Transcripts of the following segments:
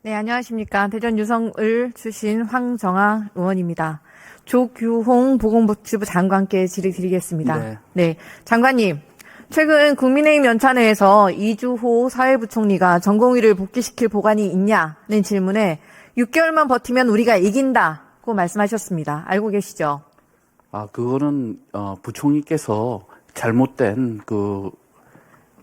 네, 안녕하십니까. 대전 유성을 출신 황정아 의원입니다. 조규홍 보건복지부 장관께 질의드리겠습니다. 네. 네, 장관님. 최근 국민의힘 연찬회에서 이주호 사회부총리가 전공의를 복귀시킬 보관이 있냐는 질문에 6개월만 버티면 우리가 이긴다고 말씀하셨습니다. 알고 계시죠? 그거는 부총리께서 잘못된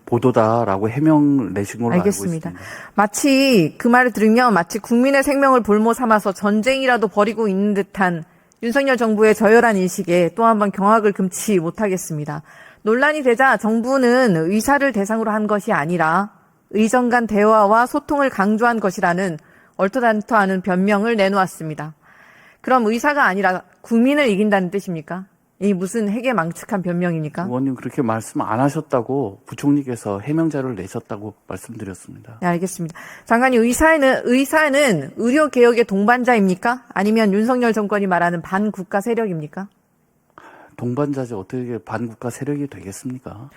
보도다라고 해명을 내신 걸로 알겠습니다. 알고 있습니다. 마치 그 말을 들으면 마치 국민의 생명을 볼모 삼아서 전쟁이라도 벌이고 있는 듯한 윤석열 정부의 저열한 인식에 또 한 번 경악을 금치 못하겠습니다. 논란이 되자 정부는 의사를 대상으로 한 것이 아니라 의정 간 대화와 소통을 강조한 것이라는 얼토당토 않은 변명을 내놓았습니다. 그럼 의사가 아니라 국민을 이긴다는 뜻입니까? 이 무슨 해괴망측한 변명입니까? 의원님 그렇게 말씀 안 하셨다고 부총리께서 해명 자료를 내셨다고 말씀드렸습니다. 네, 알겠습니다. 장관님, 의사는 의료 개혁의 동반자입니까? 아니면 윤석열 정권이 말하는 반국가 세력입니까? 동반자지 어떻게 반국가 세력이 되겠습니까?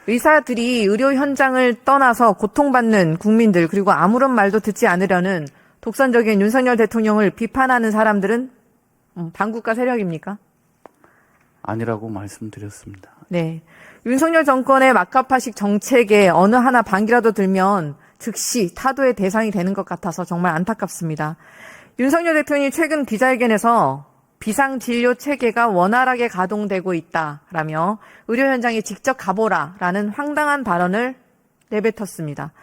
의사들이 의료 현장을 떠나서 고통받는 국민들 그리고 아무런 말도 듣지 않으려는 독선적인 윤석열 대통령을 비판하는 사람들은 반국가 세력입니까? 아니라고 말씀드렸습니다. 네. 윤석열 정권의 막가파식 정책에 어느 하나 반기라도 들면 즉시 타도의 대상이 되는 것 같아서 정말 안타깝습니다. 윤석열 대통령이 최근 기자회견에서 비상진료 체계가 원활하게 가동되고 있다라며 의료 현장에 직접 가보라라는 황당한 발언을 내뱉었습니다.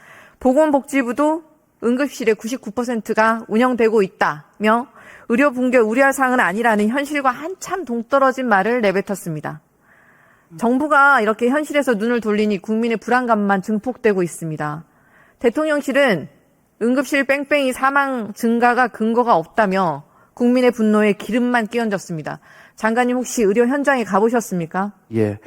보건복지부도 응급실의 99%가 운영되고 있다며 의료 붕괴 우려할 사항은 아니라는 현실과 한참 동떨어진 말을 내뱉었습니다. 정부가 이렇게 현실에서 눈을 돌리니 국민의 불안감만 증폭되고 있습니다. 대통령실은 응급실 뺑뺑이 사망 증가가 근거가 없다며 국민의 분노에 기름만 끼얹었습니다. 장관님 혹시 의료 현장에 가보셨습니까? 예,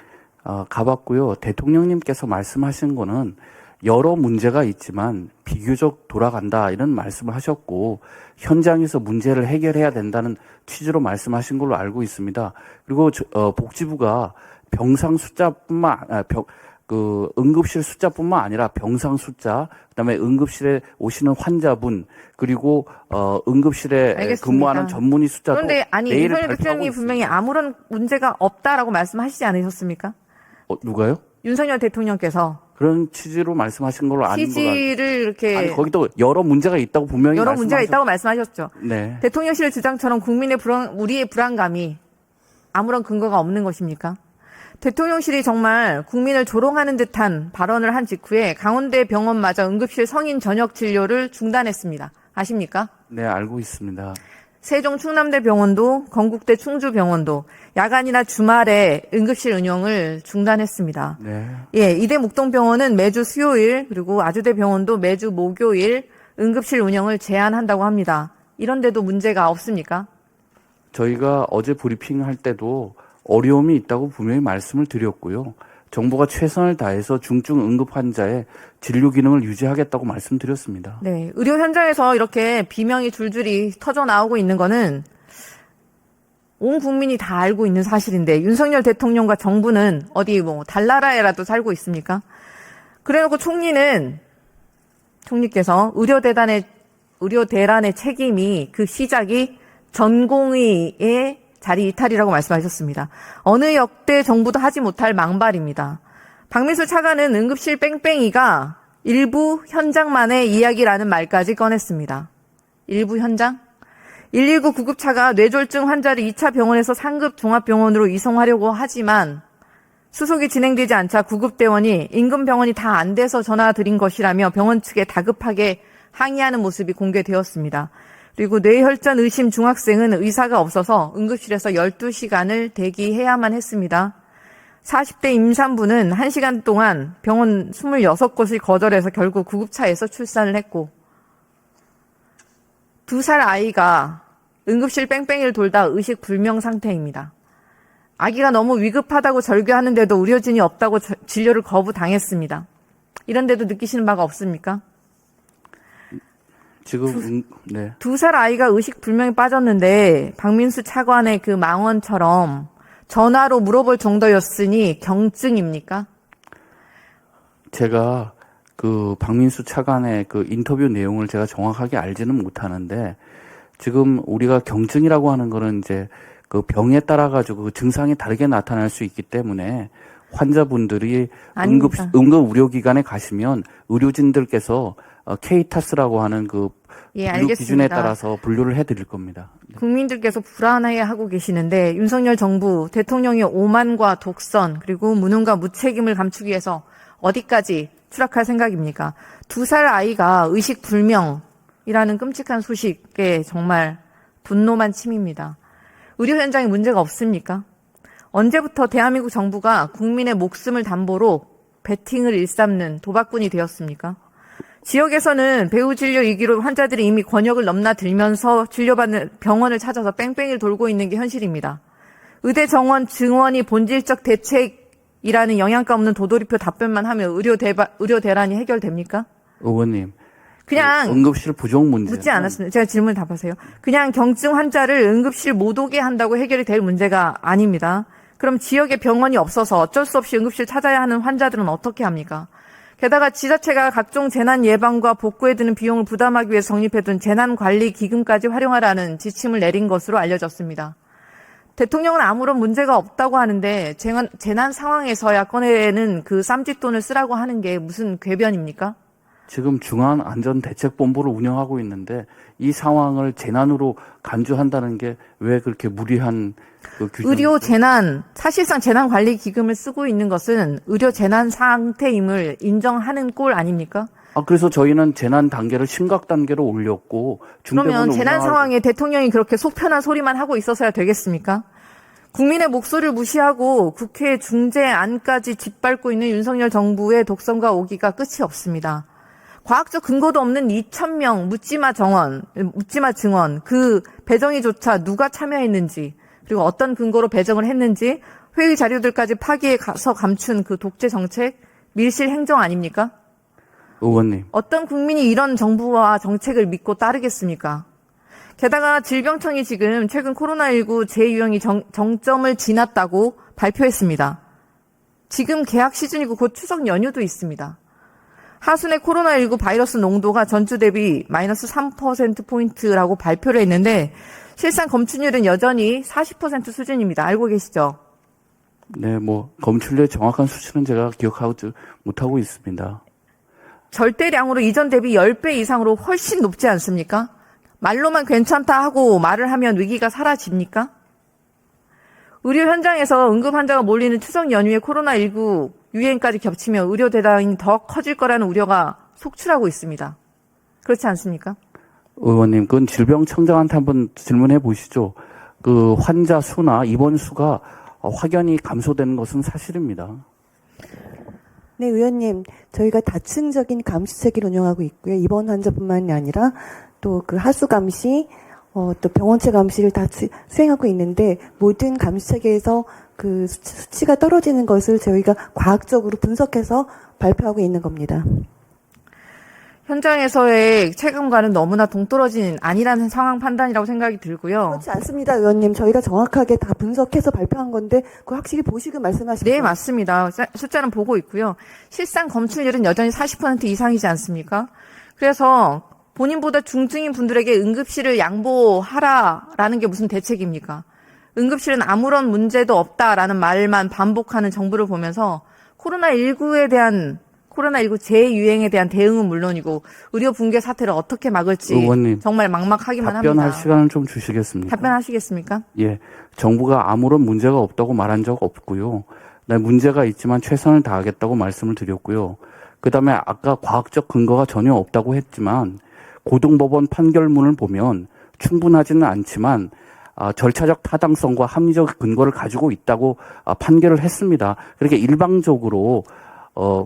가봤고요. 대통령님께서 말씀하신 거는 여러 문제가 있지만 비교적 돌아간다 이런 말씀을 하셨고 현장에서 문제를 해결해야 된다는 취지로 말씀하신 걸로 알고 있습니다. 그리고 복지부가 병상 숫자뿐만 응급실 숫자뿐만 아니라 병상 숫자, 그다음에 응급실에 오시는 환자분, 그리고 응급실에 알겠습니다. 근무하는 전문의 숫자도 그런데 아니 내일 윤석열 발표하고 대통령이 분명히 있습니다. 아무런 문제가 없다라고 말씀하시지 않으셨습니까? 누가요? 윤석열 대통령께서 그런 취지로 말씀하신 걸로 아는 걸로 취지를 이렇게 아니 거기도 여러 문제가 있다고 분명히 여러 문제가 있다고 말씀하셨죠. 네. 대통령실 주장처럼 우리의 불안감이 아무런 근거가 없는 것입니까? 대통령실이 정말 국민을 조롱하는 듯한 발언을 한 직후에 강원대 병원마저 응급실 성인 전역 진료를 중단했습니다. 아십니까? 네, 알고 있습니다. 세종 충남대 병원도 건국대 충주병원도 야간이나 주말에 응급실 운영을 중단했습니다. 네. 예, 이대 목동병원은 매주 수요일 그리고 아주대 병원도 매주 목요일 응급실 운영을 제한한다고 합니다. 이런데도 문제가 없습니까? 저희가 어제 브리핑할 때도 어려움이 있다고 분명히 말씀을 드렸고요. 정부가 최선을 다해서 중증 응급 환자의 진료 기능을 유지하겠다고 말씀드렸습니다. 네, 의료 현장에서 이렇게 비명이 줄줄이 터져 나오고 있는 거는 온 국민이 다 알고 있는 사실인데 윤석열 대통령과 정부는 어디 달나라에라도 살고 있습니까? 그래놓고 총리께서 의료대란의 책임이 그 시작이 전공의의 자리 이탈이라고 말씀하셨습니다. 어느 역대 정부도 하지 못할 망발입니다. 박민수 차관은 응급실 뺑뺑이가 일부 현장만의 이야기라는 말까지 꺼냈습니다. 일부 현장? 119 구급차가 뇌졸중 환자를 2차 병원에서 상급 종합병원으로 이송하려고 하지만 수속이 진행되지 않자 구급대원이 인근 병원이 다 안 돼서 전화 드린 것이라며 병원 측에 다급하게 항의하는 모습이 공개되었습니다. 그리고 뇌혈전 의심 중학생은 의사가 없어서 응급실에서 12시간을 대기해야만 했습니다. 40대 임산부는 1시간 동안 병원 26곳을 거절해서 결국 구급차에서 출산을 했고 2살 아이가 응급실 뺑뺑이를 돌다 의식불명 상태입니다. 아기가 너무 위급하다고 절규하는데도 의료진이 없다고 진료를 거부당했습니다. 이런데도 느끼시는 바가 없습니까? 지금 네. 2살 아이가 의식불명에 빠졌는데 박민수 차관의 그 망언처럼 전화로 물어볼 정도였으니 경증입니까? 제가 그 박민수 차관의 그 인터뷰 내용을 제가 정확하게 알지는 못하는데 지금 우리가 경증이라고 하는 거는 이제 그 병에 따라 가지고 그 증상이 다르게 나타날 수 있기 때문에 환자분들이 아닙니다. 응급 의료기관에 가시면 의료진들께서 케이타스라고 하는 그 예, 분류 알겠습니다. 기준에 따라서 분류를 해드릴 겁니다. 국민들께서 불안해하고 계시는데 윤석열 정부 대통령의 오만과 독선 그리고 무능과 무책임을 감추기 위해서 어디까지 추락할 생각입니까? 2살 아이가 의식불명이라는 끔찍한 소식에 정말 분노만 침입니다. 의료 현장에 문제가 없습니까? 언제부터 대한민국 정부가 국민의 목숨을 담보로 베팅을 일삼는 도박꾼이 되었습니까? 지역에서는 배후 진료 위기로 환자들이 이미 권역을 넘나들면서 진료받는 병원을 찾아서 뺑뺑이를 돌고 있는 게 현실입니다. 의대 정원 증원이 본질적 대책이라는 영양가 없는 도돌이표 답변만 하면 의료 대란이 해결됩니까? 의원님, 그냥 응급실 부족 문제 묻지 않았습니다. 제가 질문 답하세요. 그냥 경증 환자를 응급실 못 오게 한다고 해결이 될 문제가 아닙니다. 그럼 지역에 병원이 없어서 어쩔 수 없이 응급실 찾아야 하는 환자들은 어떻게 합니까? 게다가 지자체가 각종 재난 예방과 복구에 드는 비용을 부담하기 위해 성립해둔 재난관리기금까지 활용하라는 지침을 내린 것으로 알려졌습니다. 대통령은 아무런 문제가 없다고 하는데 재난 상황에서야 꺼내는 그 쌈짓돈을 쓰라고 하는 게 무슨 궤변입니까? 지금 중앙안전대책본부를 운영하고 있는데 이 상황을 재난으로 간주한다는 게 왜 그렇게 무리한 그 규정? 의료 재난, 사실상 재난관리기금을 쓰고 있는 것은 의료 재난 상태임을 인정하는 꼴 아닙니까? 그래서 저희는 재난 단계를 심각 단계로 올렸고 그러면 재난 상황에 대통령이 그렇게 속편한 소리만 하고 있어서야 되겠습니까? 국민의 목소리를 무시하고 국회 중재안까지 짓밟고 있는 윤석열 정부의 독선과 오기가 끝이 없습니다. 과학적 근거도 없는 2,000명 묻지마 증언, 그 배정의조차 누가 참여했는지, 그리고 어떤 근거로 배정을 했는지, 회의 자료들까지 파기에 가서 감춘 그 독재 정책, 밀실 행정 아닙니까? 의원님, 어떤 국민이 이런 정부와 정책을 믿고 따르겠습니까? 게다가 질병청이 지금 최근 코로나19 재유행이 정점을 지났다고 발표했습니다. 지금 개학 시즌이고 곧 추석 연휴도 있습니다. 하순의 코로나19 바이러스 농도가 전주 대비 마이너스 3%포인트라고 발표를 했는데 실상 검출률은 여전히 40% 수준입니다. 알고 계시죠? 네, 검출률의 정확한 수치는 제가 기억하지 못하고 있습니다. 절대량으로 이전 대비 10배 이상으로 훨씬 높지 않습니까? 말로만 괜찮다 하고 말을 하면 위기가 사라집니까? 의료 현장에서 응급 환자가 몰리는 추석 연휴에 코로나19 유행까지 겹치며 의료 대란이 더 커질 거라는 우려가 속출하고 있습니다. 그렇지 않습니까? 의원님, 그건 질병청장한테 한번 질문해 보시죠. 그 환자 수나 입원 수가 확연히 감소되는 것은 사실입니다. 네, 의원님, 저희가 다층적인 감시체계를 운영하고 있고요. 입원 환자뿐만이 아니라 또 그 하수 감시, 또 병원체 감시를 다 수행하고 있는데 모든 감시체계에서 그 수치가 떨어지는 것을 저희가 과학적으로 분석해서 발표하고 있는 겁니다. 현장에서의 체감과는 너무나 동떨어진 아니라는 상황 판단이라고 생각이 들고요. 그렇지 않습니다, 의원님. 저희가 정확하게 다 분석해서 발표한 건데 그거 확실히 보시고 말씀하시죠. 네, 맞습니다. 숫자는 보고 있고요. 실상 검출률은 여전히 40% 이상이지 않습니까? 그래서 본인보다 중증인 분들에게 응급실을 양보하라라는 게 무슨 대책입니까? 응급실은 아무런 문제도 없다라는 말만 반복하는 정부를 보면서 코로나19 재유행에 대한 대응은 물론이고 의료 붕괴 사태를 어떻게 막을지 의원님, 정말 막막하기만 답변할 합니다. 시간을 좀 주시겠습니까? 답변하시겠습니까? 예, 정부가 아무런 문제가 없다고 말한 적 없고요. 네, 문제가 있지만 최선을 다하겠다고 말씀을 드렸고요. 그다음에 아까 과학적 근거가 전혀 없다고 했지만 고등법원 판결문을 보면 충분하지는 않지만 절차적 타당성과 합리적 근거를 가지고 있다고 판결을 했습니다. 그렇게 일방적으로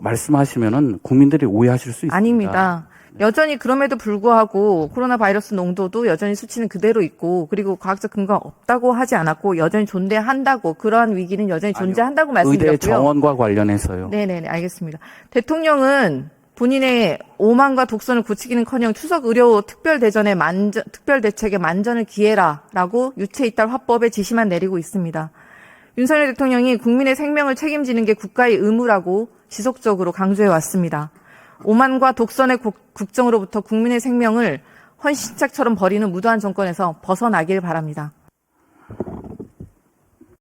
말씀하시면은 국민들이 오해하실 수 있습니다. 아닙니다. 여전히 그럼에도 불구하고 코로나 바이러스 농도도 여전히 수치는 그대로 있고 그리고 과학적 근거가 없다고 하지 않았고 여전히 존재한다고 그러한 위기는 여전히 존재한다고 말씀드렸고요. 의대 정원과 관련해서요. 네네 알겠습니다. 대통령은 본인의 오만과 독선을 고치기는커녕 추석 의료 특별대책에 만전을 기해라라고 유체이탈 화법에 지시만 내리고 있습니다. 윤석열 대통령이 국민의 생명을 책임지는 게 국가의 의무라고 지속적으로 강조해 왔습니다. 오만과 독선의 국정으로부터 국민의 생명을 헌신짝처럼 버리는 무도한 정권에서 벗어나길 바랍니다.